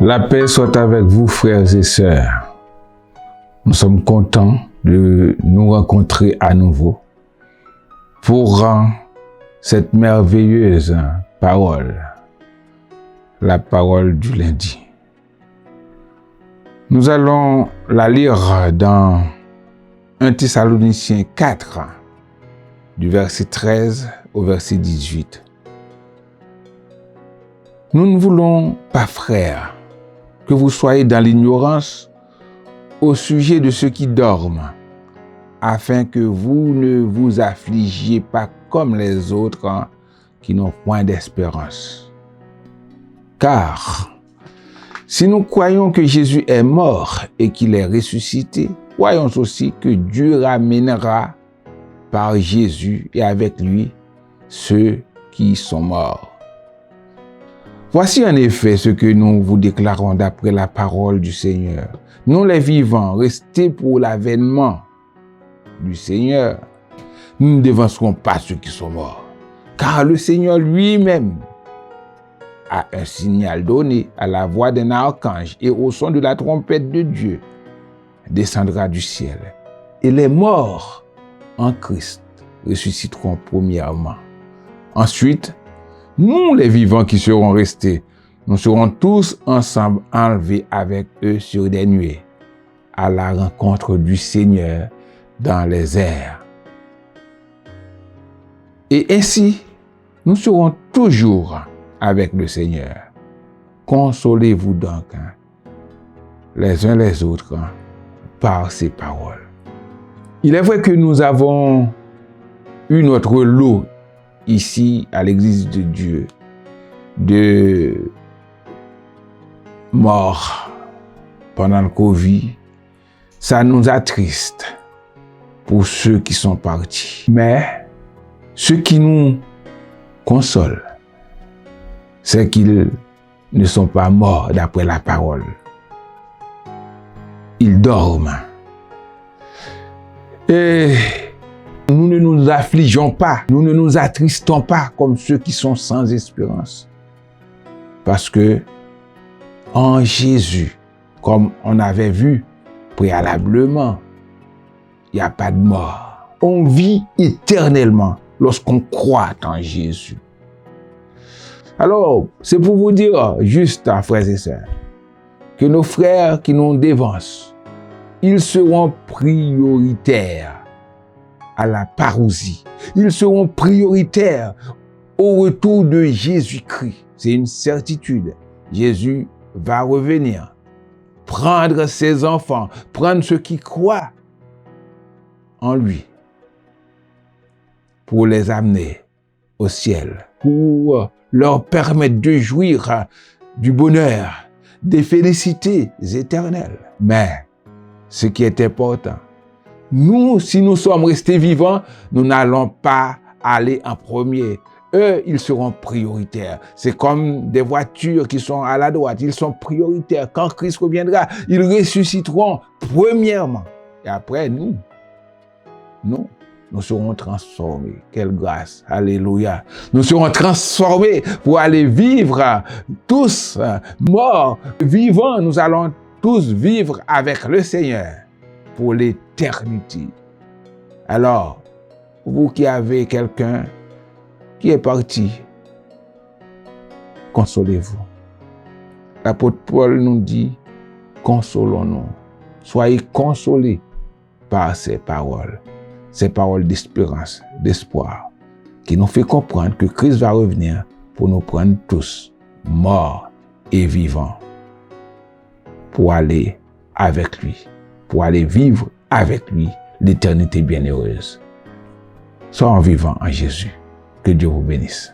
La paix soit avec vous, frères et sœurs. Nous sommes contents de nous rencontrer à nouveau pour cette merveilleuse parole, la parole du lundi. Nous allons la lire dans 1 Thessaloniciens 4, du verset 13 au verset 18. Nous ne voulons pas, frères, que vous soyez dans l'ignorance au sujet de ceux qui dorment, afin que vous ne vous affligiez pas comme les autres qui n'ont point d'espérance. Car si nous croyons que Jésus est mort et qu'il est ressuscité, croyons aussi que Dieu ramènera par Jésus et avec lui ceux qui sont morts. Voici en effet ce que nous vous déclarons d'après la parole du Seigneur. Nous les vivants, restés pour l'avènement du Seigneur, nous ne devancerons pas ceux qui sont morts. Car le Seigneur lui-même a un signal donné à la voix d'un archange et au son de la trompette de Dieu descendra du ciel. Et les morts en Christ ressusciteront premièrement. Ensuite, nous, les vivants qui serons restés, nous serons tous ensemble enlevés avec eux sur des nuées, à la rencontre du Seigneur dans les airs. Et ainsi, nous serons toujours avec le Seigneur. Consolez-vous donc les uns les autres par ces paroles. Il est vrai que nous avons eu notre lot ici, à l'Église de Dieu, de morts pendant le Covid. Ça nous attriste pour ceux qui sont partis. Mais ce qui nous console, c'est qu'ils ne sont pas morts d'après la parole. Ils dorment. Et nous ne nous affligeons pas, nous ne nous attristons pas comme ceux qui sont sans espérance. Parce que en Jésus, comme on avait vu préalablement, il n'y a pas de mort. On vit éternellement lorsqu'on croit en Jésus. Alors, c'est pour vous dire, juste, frères et sœurs, que nos frères qui nous dévancent, ils seront prioritaires à la parousie. Ils seront prioritaires au retour de Jésus-Christ. C'est une certitude. Jésus va revenir, prendre ses enfants, prendre ceux qui croient en lui, pour les amener au ciel, pour leur permettre de jouir du bonheur, des félicités éternelles. Mais ce qui est important, nous, si nous sommes restés vivants, nous n'allons pas aller en premier. Eux, ils seront prioritaires. C'est comme des voitures qui sont à la droite. Ils sont prioritaires. Quand Christ reviendra, ils ressusciteront premièrement. Et après, nous serons transformés. Quelle grâce. Alléluia. Nous serons transformés pour aller vivre tous morts, vivants. Nous allons tous vivre avec le Seigneur pour l'éternité. Alors, vous qui avez quelqu'un qui est parti, consolez-vous. L'apôtre Paul nous dit, consolons-nous. Soyez consolés par ces paroles d'espérance, d'espoir, qui nous fait comprendre que Christ va revenir pour nous prendre tous, morts et vivants, pour aller avec lui, pour aller vivre avec lui l'éternité bienheureuse. Soyons vivants en Jésus. Que Dieu vous bénisse.